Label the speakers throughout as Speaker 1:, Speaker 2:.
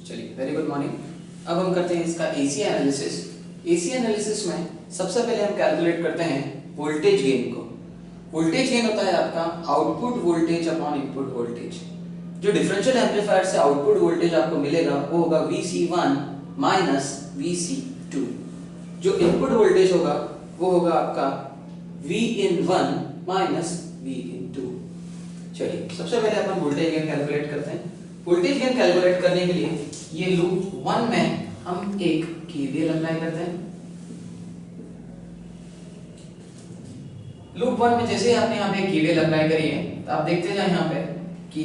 Speaker 1: चलिए, very good morning. अब हम करते हैं इसका एसी एनालिसिस। एसी एनालिसिस में सबसे पहले हम कैलकुलेट करते हैं वोल्टेज गेन को। वोल्टेज गेन होता है आपका output voltage upon input voltage. जो डिफरेंशियल एम्पलीफायर से आउटपुट वोल्टेज आपको मिलेगा वो होगा Vc1 माइनस Vc2। जो इनपुट वोल्टेज होगा वो होगा आपका Vin1 माइनस Vin2। चलिए, सबसे पहले अपन वोल्टेज गेन कैलकुलेट करते हैं। वोल्टेज गेन कैलकुलेट करने के लिए ये लूप 1 में हम एक KVL अप्लाई करते हैं। लूप 1 में जैसे ही आपने यहाँ पे KVL अप्लाई करी है तो आप देखते जाए यहाँ पे कि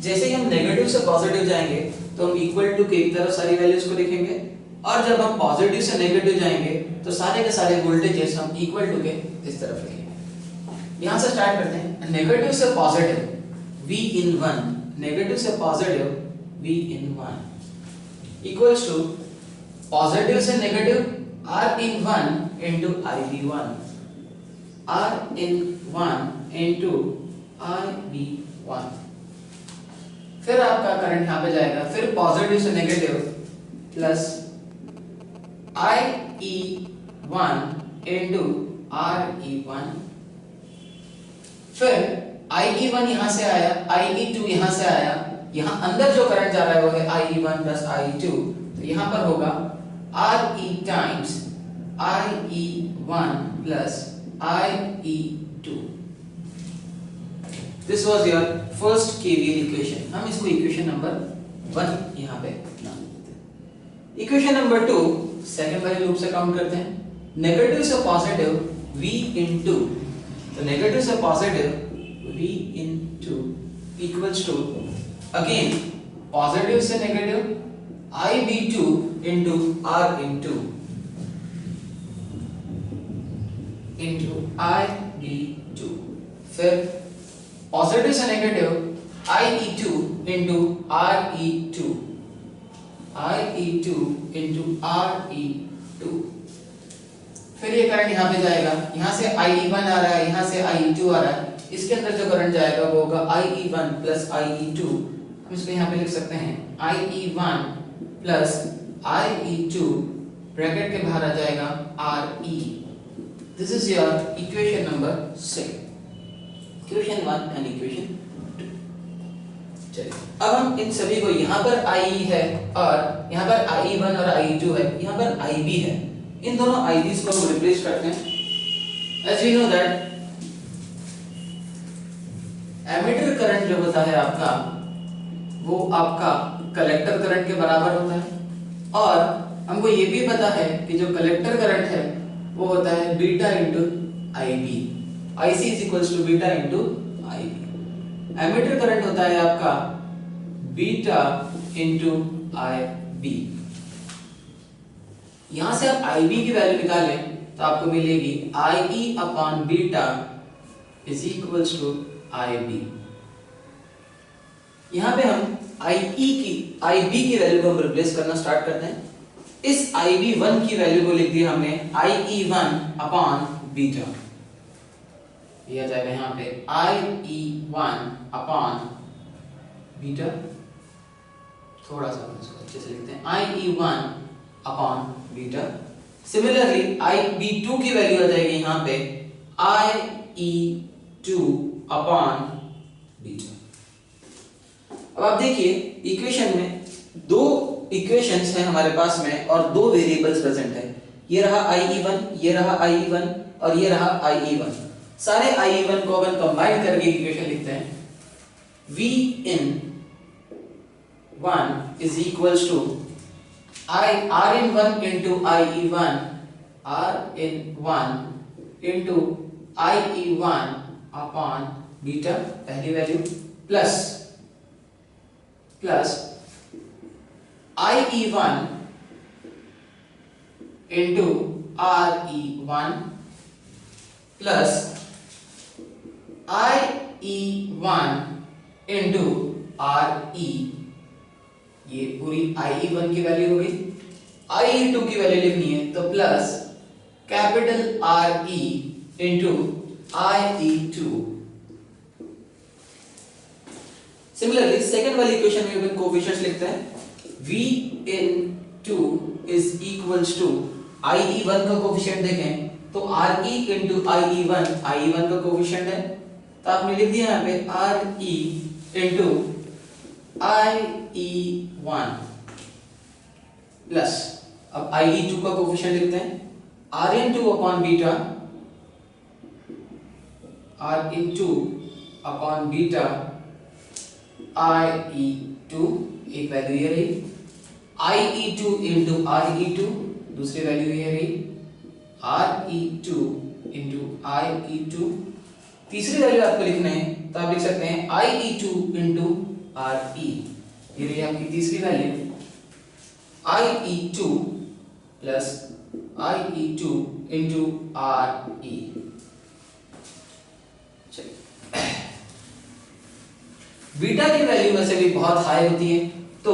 Speaker 1: जैसे ही हम नेगेटिव से पॉजिटिव जाएंगे तो हम इक्वल टू के एक तरफ सारी वैल्यूज को लिखेंगे, और जब हम पॉजिटिव से नेगेटिव जाएंगे तो सारे के सारे वोल्टेजेस हम इक्वल टू के इस तरफ लिखेंगे। यहाँ से स्टार्ट करते हैं। नेगेटिव से पॉजिटिव Vin1, नेगेटिव से positive Vin1 equals to positive से negative Rin1 into Ib1, Rin1 into Ib1। फिर आपका करंट यहाँ पे जाएगा, फिर पॉजिटिव से negative plus IE1 into Re1, फिर IE1 यहाँ से आया, IE2 यहाँ से आया, यहाँ अंदर जो करंट जा रहा है वो है IE1 प्लस IE2, तो यहाँ पर होगा RE times IE1 plus IE2। This was your first KVL equation. हम इसको इक्वेशन नंबर 1 यहाँ पे नाम देते हैं। इक्वेशन नंबर 2 सेकंड वाले लूप से काउंट करते हैं। नेगेटिव से पॉजिटिव V इंटू, तो नेगेटिव से positive V into equals to again positive से negative IB2 into R into IB2, फिर positive से negative IE2 into RE2 into RE2, फिर ये करंट यहाँ पे जाएगा, यहाँ से IE1 आ रहा है, यहाँ से IE2 आ रहा है, इसके अंदर जो करंट जाएगा वो होगा IE1 प्लस IE2। हम इसको यहाँ पे लिख सकते हैं IE1 प्लस IE2 ब्रैकेट के बाहर आ जाएगा RE। This is your equation number 6, equation 1 and equation 2। चलिए, अब हम इन सभी को, यहाँ पर IE है और यहाँ पर IE1 और IE2 है, यहाँ पर IB है, इन दोनों IBs को हम रिप्लेस करते हैं। As we know that emitter current जो होता है आपका वो आपका कलेक्टर करंट के बराबर होता है, और हमको ये भी पता है कि जो कलेक्टर करंट है वो होता है beta into IB। IC is equals to beta into IB। Emitter current होता है आपका बीटा इंटू IB। यहां से आप IB की वैल्यू निकालें तो आपको मिलेगी IE upon beta is equals to IB। यहां पे हम IB की वैल्यू को हम रिप्लेस करना स्टार्ट करते हैं। इस IB1 की वैल्यू को लिख दिया हमने IE1 अपॉन बीटा, दिया जाएगा यहां पे IE1 अपॉन बीटा। थोड़ा सा इसको अच्छे से लिखते हैं, IE1 upon beta. Similarly IB2 की वैल्यू आ जाएगी यहां पे IE2 अपॉन बीटा। अब आप देखिए इक्वेशन में दो इक्वेशंस हैं हमारे पास में और दो वेरिएबल्स प्रेजेंट है। ये रहा IE1, ये रहा IE1 और ये रहा IE1। सारे IE1 को अपन कंबाइन करके इक्वेशन लिखते हैं। Vin1 is equals to Rin1 into IE1, Rin1 into IE1 upon beta, पहली value, plus IE1 into RE1 plus IE1 into RE। ये पूरी IE1 की वैल्यू हो गई। IE2 की वैल्यू लिखनी है तो plus capital RE into IE2। Similarly second वाली इक्वेशन में अपन कोएफिशिएंट्स लिखते हैं। V in 2 is equals to IE1 का कोफिशिएंट देखें तो RE into IE1 का कोफिशिएंट है, तो आपने लिख दिया यहाँ पे RE into IE1 प्लस, अब IE2 का कोफिशिएंट लिखते हैं RN2 upon beta, RN2 upon beta IE2, एक वैल्यू ये रही, IE2 into RE2, दूसरी वैल्यू ये रही, RE2 into IE2, तीसरी वैल्यू आपको लिखना है तो आप लिख सकते हैं IE2 into RE, ये रही आपकी तीसरी value, IE2 plus IE2 into RE। चलिए, बीटा की वैल्यू वैसे भी बहुत हाई होती है, तो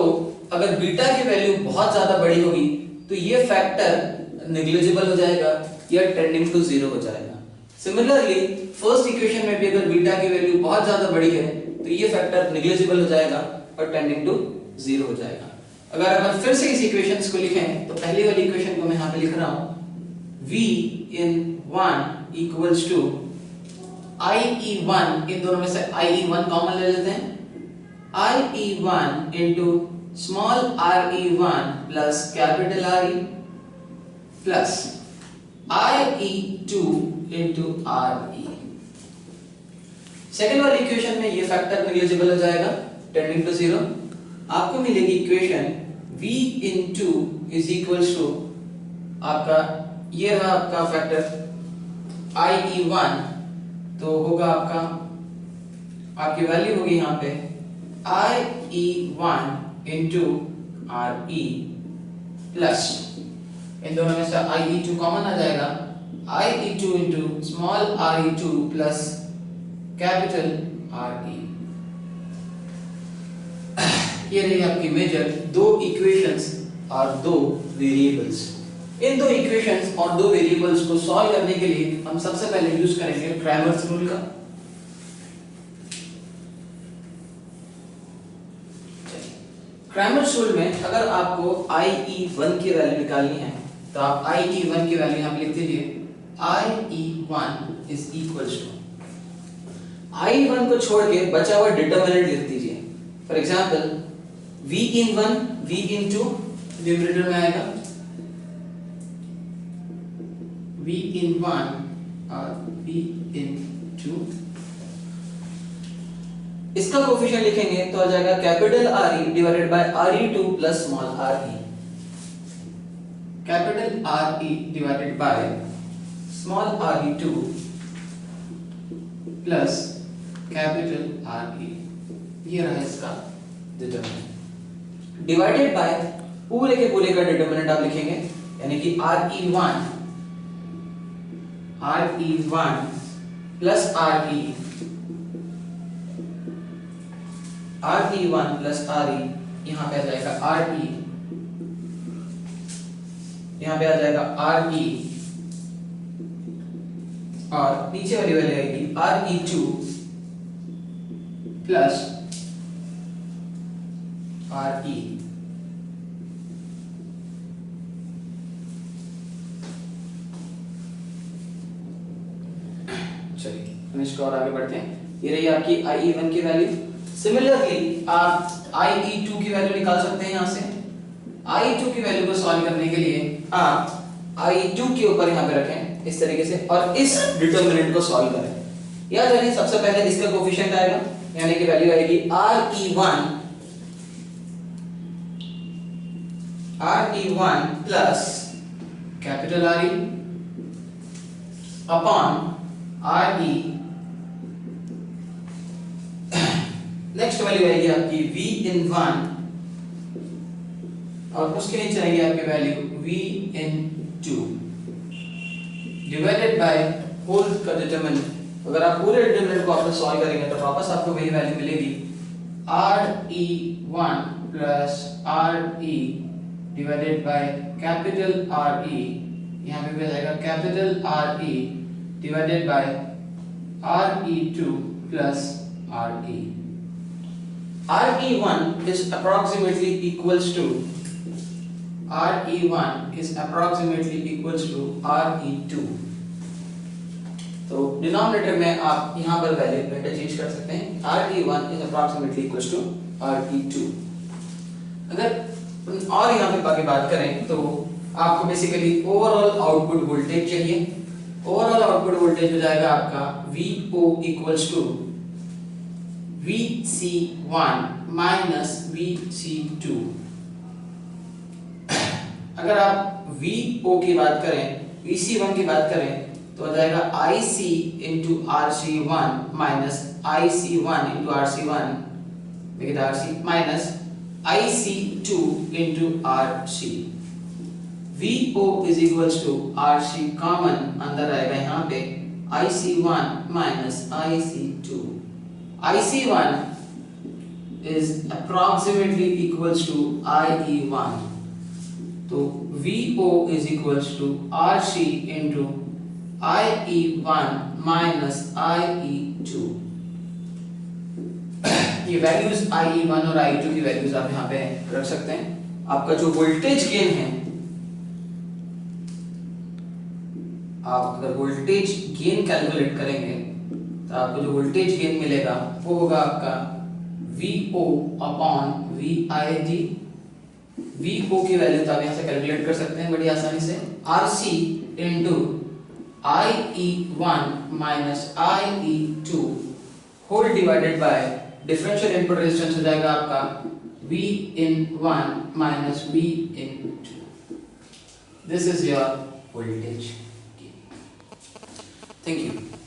Speaker 1: अगर बीटा की वैल्यू बहुत ज्यादा बड़ी होगी तो ये फैक्टर नेग्लिजिबल हो जाएगा या टेंडिंग टू जीरो हो जाएगा। सिमिलरली फर्स्ट इक्वेशन में भी अगर बीटा की वैल्यू बहुत ज्यादा बड़ी है तो ये फैक्टर नेग्लिजिबल हो जाएगा और टेंडिंग टू जीरो हो जाएगा। अगर अपन फिर से इस इक्वेशंस को लिखें तो पहली वाली इक्वेशन को मैं यहाँ पे लिख रहा हूँ, V in 1 equals to IE1, इन दोनों में से IE1 कॉमन ले लेते हैं, IE1 into small re1 plus capital RE plus IE2 into RE। Second वाली इक्वेशन में ये फैक्टर नेग्लिजिबल हो जाएगा टेंडिंग टू जीरो, आपको मिलेगी equation V in 2 is equals to आपका ये रहा आपका फैक्टर IE1, तो होगा आपका, आपकी वैल्यू होगी यहाँ पे IE1 into RE प्लस, इन दोनों में से IE2 कॉमन आ जाएगा, IE2 into small re2 plus capital RE। ये रही आपकी मेजर दो इक्वेशंस और दो वेरिएबल्स। इन दो इक्वेशंस और दो वेरिएबल्स को सॉल्व करने के लिए हम सबसे पहले यूज करेंगे क्रैमर्स रूल का। क्रैमर्स रूल में अगर आपको IE1 की वैल्यू निकालनी है तो आप IE1 की वैल्यू यहाँ पे लिख दीजिए, IE1 is equals to, IE1 को छोड़ के बचा हुआ डिटरमिनेंट लिख दीजिए। For example V in 1 V in 2 numerator में आएगा V in 1 और V in 2, इसका कोफिशिएंट लिखेंगे तो आ जाएगा capital RE divided by RE2 plus small re, capital RE divided by small re2 plus capital RE, ये रहा इसका डिटरमिनेंट, डिवाइडेड बाय पूरे के पूरे का डिटरमिनेंट आप लिखेंगे, यानी कि RE1 plus RE1 plus RE, यहाँ पे आ जाएगा RE, यहाँ पे आ जाएगा RE और नीचे वाली वैल्यू आएगी RE2 प्लस RE। चलिए हम इसको और आगे बढ़ते हैं, ये रही आपकी IE1 की वैल्यू। सिमिलरली आप IE2 की वैल्यू निकाल सकते हैं यहाँ से। IE2 की वैल्यू को सॉल्व करने के लिए आप IE2 के ऊपर यहाँ पे रखें इस तरीके से और इस डिटरमिनेंट को सॉल्व करें। याद रखिए सबसे पहले इसका कोफिशिएंट आएगा, यानी कि वैल्यू आएगी RE1 plus capital RE upon RE, next value आएगी आपकी V in 1 और उसके नीचे आएगी आपकी value V in 2 divided by whole का डिटरमिनेंट। अगर आप पूरे डिटरमिनेंट को आपने सॉल्व करेंगे तो वापस आपको वही वैल्यू मिलेगी, RE1 plus RE divided by capital RE, यहाँ पे भी आ जाएगा capital RE divided by RE2 plus RE। RE1 is approximately equals to RE2। तो डिनोमिनेटर में आप यहाँ पर वैल्यू इंटरचेंज कर सकते हैं। RE1 is approximately equals to RE2। अगर और यहाँ पे बाकी बात करें तो आपको बेसिकली ओवरऑल आउटपुट वोल्टेज चाहिए। ओवरऑल आउटपुट वोल्टेज हो जाएगा आपका VO equals to VC1 minus VC2। अगर आप VO की बात करें, VC1 की बात करें तो हो जाएगा IC into RC1 minus IC1 into RC1 RC minus IC2 into RC। VO is equals to RC common अंदर आएगा यहाँ पे IC1 minus IC2। IC1 is approximately equals to IE1। तो VO is equals to RC into IE1 minus IE2। ये values IE1 और IE2 की values आप यहाँ पे रख सकते हैं। आपका जो वोल्टेज गेन है, आप अगर वोल्टेज गेन कैलकुलेट करेंगे तो आपको जो वोल्टेज गेन मिलेगा वो होगा आपका VO अपॉन VID। VO की वैल्यू तो आप यहाँ से कैलकुलेट कर सकते हैं बड़ी आसानी से। RC into IE1 minus IE2 whole divided by differential input resistance हो जाएगा आपका V in1 minus V in2। This is your voltage. Thank you.